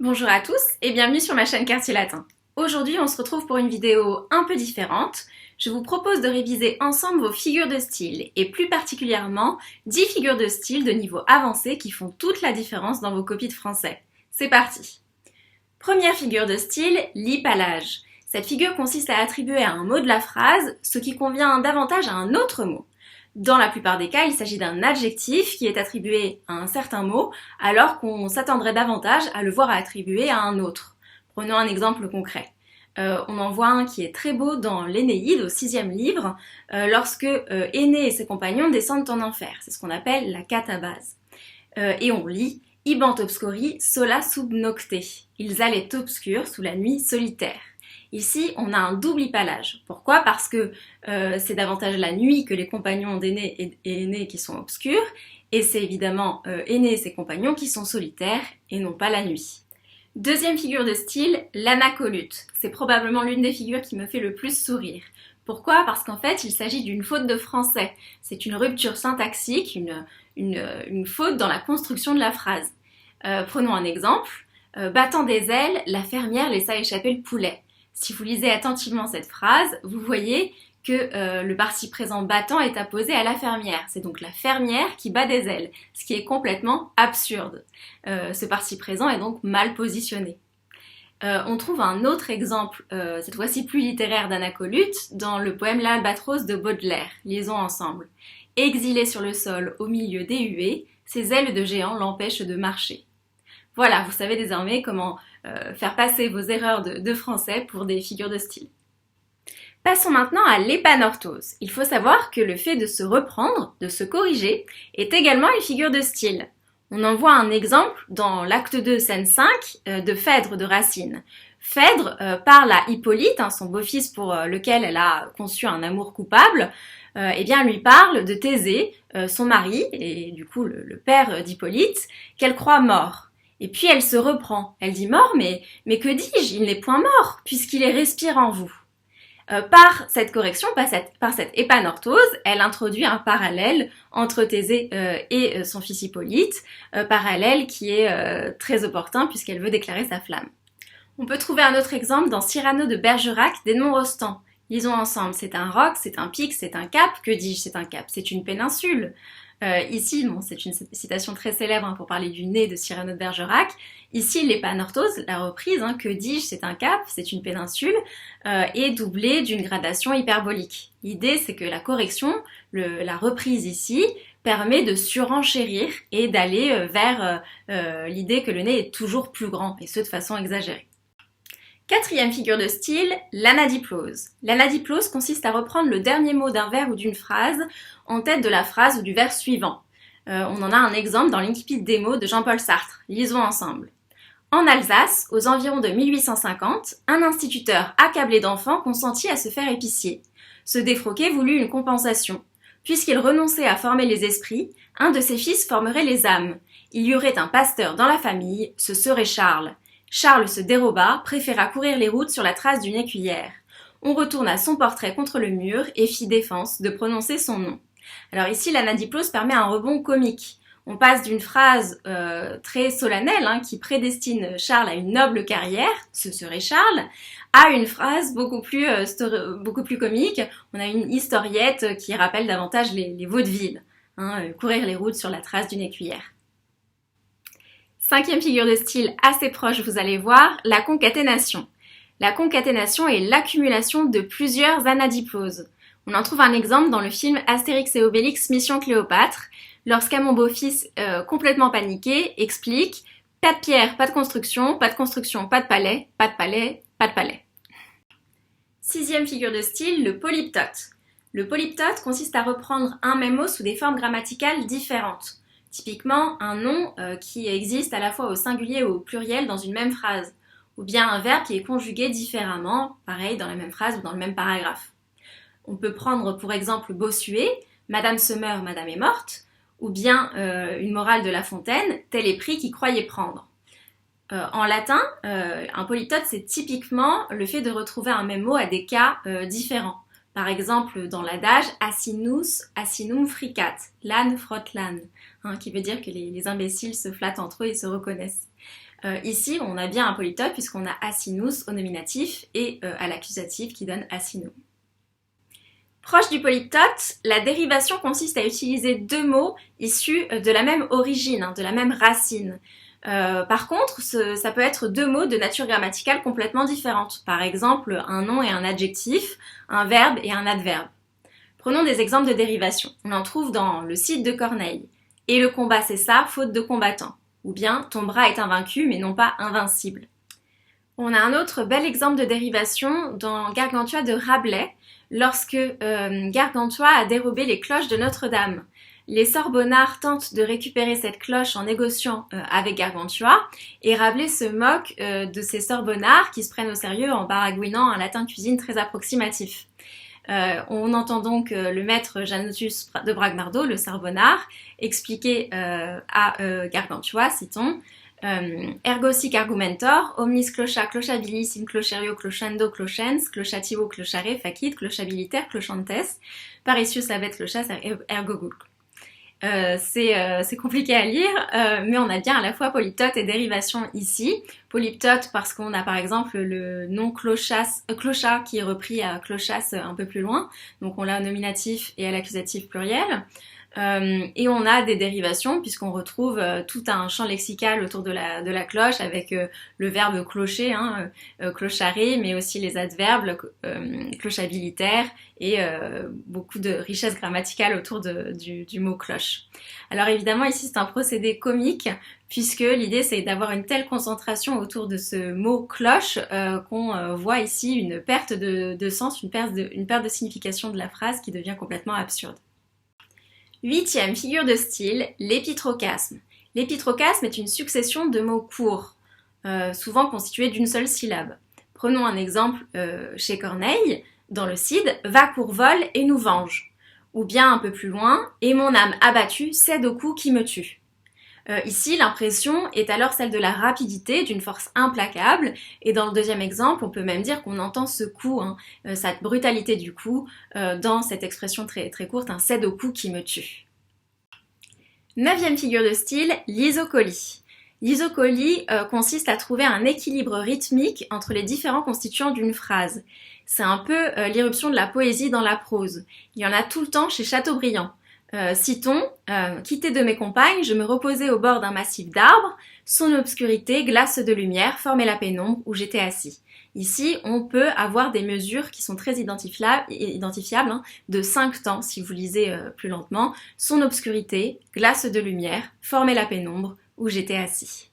Bonjour à tous et bienvenue sur ma chaîne Quartier Latin. Aujourd'hui, on se retrouve pour une vidéo un peu différente. Je vous propose de réviser ensemble vos figures de style et plus particulièrement 10 figures de style de niveau avancé qui font toute la différence dans vos copies de français. C'est parti! Première figure de style, l'hypallage. Cette figure consiste à attribuer à un mot de la phrase ce qui convient davantage à un autre mot. Dans la plupart des cas, il s'agit d'un adjectif qui est attribué à un certain mot, alors qu'on s'attendrait davantage à le voir attribué à un autre. Prenons un exemple concret. On en voit un qui est très beau dans l'Énéide, au 6e livre, lorsque Énée et ses compagnons descendent en enfer. C'est ce qu'on appelle la catabase. Et on lit « Ibant obscuri sola sub nocte ». Ils allaient obscurs sous la nuit solitaire. Ici, on a un double hypallage. Pourquoi? Parce que c'est davantage la nuit que les compagnons d'Énée et Énée qui sont obscurs, et c'est évidemment Énée et ses compagnons qui sont solitaires et non pas la nuit. Deuxième figure de style, l'anacolute. C'est probablement l'une des figures qui me fait le plus sourire. Pourquoi? Parce qu'en fait, il s'agit d'une faute de français. C'est une rupture syntaxique, une faute dans la construction de la phrase. Prenons un exemple. Battant des ailes, la fermière laissa échapper le poulet. Si vous lisez attentivement cette phrase, vous voyez que le participe présent battant est apposé à la fermière. C'est donc la fermière qui bat des ailes, ce qui est complètement absurde. Ce participe présent est donc mal positionné. On trouve un autre exemple, cette fois-ci plus littéraire d'anacolute, dans le poème L'Albatros de Baudelaire, Liaison ensemble. Exilé sur le sol au milieu des huées, ses ailes de géant l'empêchent de marcher. Voilà, vous savez désormais comment faire passer vos erreurs de français pour des figures de style. Passons maintenant à l'épanorthose. Il faut savoir que le fait de se reprendre, de se corriger, est également une figure de style. On en voit un exemple dans l'acte 2, scène 5 de Phèdre de Racine. Phèdre parle à Hippolyte, son beau-fils pour lequel elle a conçu un amour coupable, lui parle de Thésée, son mari, et du coup le père d'Hippolyte, qu'elle croit mort. Et puis elle se reprend. Elle dit « Mort, mais que dis-je? Il n'est point mort, puisqu'il est respire en vous. » Par cette correction, par cette épanorthose, elle introduit un parallèle entre Thésée et son fils Hippolyte, parallèle qui est très opportun puisqu'elle veut déclarer sa flamme. On peut trouver un autre exemple dans Cyrano de Bergerac d'Edmond Rostand. Lisons ensemble, c'est un roc, c'est un pic, c'est un cap, que dis-je, c'est un cap, c'est une péninsule. Ici, bon, c'est une citation très célèbre pour parler du nez de Cyrano de Bergerac. Ici, l'épanorthose, la reprise, que dis-je, c'est un cap, c'est une péninsule, est doublée d'une gradation hyperbolique. L'idée, c'est que la correction, la reprise ici, permet de surenchérir et d'aller vers l'idée que le nez est toujours plus grand, et ce de façon exagérée. Quatrième figure de style, l'anadiplose. L'anadiplose consiste à reprendre le dernier mot d'un vers ou d'une phrase en tête de la phrase ou du vers suivant. On en a un exemple dans l'Incipit des mots de Jean-Paul Sartre. Lisons ensemble. En Alsace, aux environs de 1850, un instituteur accablé d'enfants consentit à se faire épicier. Ce défroqué voulut une compensation. Puisqu'il renonçait à former les esprits, un de ses fils formerait les âmes. Il y aurait un pasteur dans la famille, ce serait Charles. Charles se déroba, préféra courir les routes sur la trace d'une écuyère. On retourna son portrait contre le mur et fit défense de prononcer son nom. Alors ici, l'anadiplose permet un rebond comique. On passe d'une phrase très solennelle qui prédestine Charles à une noble carrière, ce serait Charles, à une phrase beaucoup plus comique. On a une historiette qui rappelle davantage les vaudevilles, courir les routes sur la trace d'une écuyère. Cinquième figure de style assez proche, vous allez voir, la concaténation. La concaténation est l'accumulation de plusieurs anadiploses. On en trouve un exemple dans le film Astérix et Obélix Mission Cléopâtre, lorsqu'un mon beau-fils, complètement paniqué, explique « Pas de pierre, pas de construction, pas de palais, pas de palais, pas de palais ». Sixième figure de style, le polyptote. Le polyptote consiste à reprendre un même mot sous des formes grammaticales différentes. Typiquement, un nom qui existe à la fois au singulier ou au pluriel dans une même phrase, ou bien un verbe qui est conjugué différemment, pareil dans la même phrase ou dans le même paragraphe. On peut prendre pour exemple Bossuet, Madame se meurt, Madame est morte, ou bien une morale de La Fontaine, tel est pris qui croyait prendre. En latin, un polyptote c'est typiquement le fait de retrouver un même mot à des cas différents. Par exemple, dans l'adage « asinus, asinum fricat », l'âne frotte l'âne, qui veut dire que les imbéciles se flattent entre eux et se reconnaissent. Ici, on a bien un polytope puisqu'on a asinus au nominatif et à l'accusatif qui donne asino. Proche du polyptote, la dérivation consiste à utiliser deux mots issus de la même origine, de la même racine. Par contre, ça peut être deux mots de nature grammaticale complètement différente. Par exemple, un nom et un adjectif, un verbe et un adverbe. Prenons des exemples de dérivation. On en trouve dans le Cid de Corneille. Et le combat c'est ça, faute de combattant. Ou bien, ton bras est invaincu mais non pas invincible. On a un autre bel exemple de dérivation dans Gargantua de Rabelais, lorsque Gargantua a dérobé les cloches de Notre-Dame. Les Sorbonnards tentent de récupérer cette cloche en négociant avec Gargantua, et Rabelais se moque de ces Sorbonnards qui se prennent au sérieux en baragouinant un latin cuisine très approximatif. On entend donc le maître Janotus de Bragmardo, le Sorbonnard, expliquer à Gargantua, citons, ergo sic argumentor, omnis clocha clochabilis in clocherio clochando clochens, clochativo clochare facit, clochabiliter clochantes, paricius avet clochas ergo gulc. C'est compliqué à lire, mais on a bien à la fois polyptote et dérivation ici. Polyptote parce qu'on a par exemple le nom clochas qui est repris à clochas un peu plus loin, donc on l'a au nominatif et à l'accusatif pluriel. Et on a des dérivations puisqu'on retrouve tout un champ lexical autour de la cloche avec le verbe clocher, clocharer, mais aussi les adverbes, clochabilitaire et beaucoup de richesse grammaticale autour du mot cloche. Alors évidemment ici c'est un procédé comique puisque l'idée c'est d'avoir une telle concentration autour de ce mot cloche qu'on voit ici une perte de sens, une perte de signification de la phrase qui devient complètement absurde. Huitième figure de style, l'épitrocasme. L'épitrocasme est une succession de mots courts, souvent constitués d'une seule syllabe. Prenons un exemple chez Corneille, dans le Cid, « Va courvole et nous venge ». Ou bien un peu plus loin, « Et mon âme abattue cède au coup qui me tue ». Ici, l'impression est alors celle de la rapidité, d'une force implacable, et dans le deuxième exemple, on peut même dire qu'on entend ce coup, cette brutalité du coup, dans cette expression très, très courte, un cède au coup qui me tue. Neuvième figure de style, l'isocolie. L'isocolie consiste à trouver un équilibre rythmique entre les différents constituants d'une phrase. C'est un peu l'irruption de la poésie dans la prose. Il y en a tout le temps chez Chateaubriand. Citons, quitté de mes compagnes, je me reposais au bord d'un massif d'arbres, son obscurité, glace de lumière, formait la pénombre où j'étais assis. Ici, on peut avoir des mesures qui sont très identifiables de 5 temps, si vous lisez plus lentement. Son obscurité, glace de lumière, formait la pénombre où j'étais assis.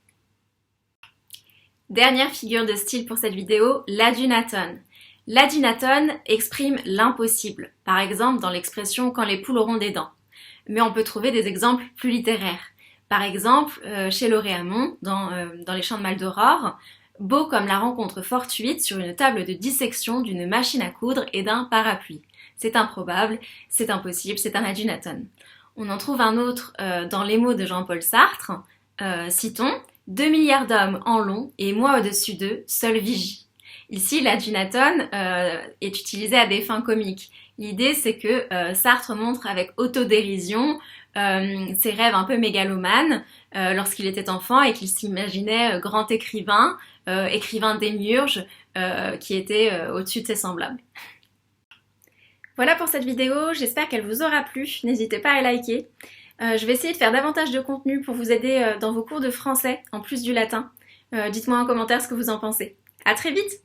Dernière figure de style pour cette vidéo, l'adunatone. L'adunatone exprime l'impossible, par exemple dans l'expression « quand les poules auront des dents ». Mais on peut trouver des exemples plus littéraires. Par exemple, chez Lauriamont, dans Les Chants de Maldoror, beau comme la rencontre fortuite sur une table de dissection d'une machine à coudre et d'un parapluie. C'est improbable, c'est impossible, c'est un adunatone. On en trouve un autre dans Les mots de Jean-Paul Sartre. Citons, 2 milliards d'hommes en long et moi au-dessus d'eux, seul vigie. Ici, l'adunatone est utilisé à des fins comiques. L'idée, c'est que Sartre montre avec autodérision ses rêves un peu mégalomanes lorsqu'il était enfant et qu'il s'imaginait grand écrivain, écrivain démiurge, qui était au-dessus de ses semblables. Voilà pour cette vidéo, j'espère qu'elle vous aura plu. N'hésitez pas à liker. Je vais essayer de faire davantage de contenu pour vous aider dans vos cours de français, en plus du latin. Dites-moi en commentaire ce que vous en pensez. À très vite!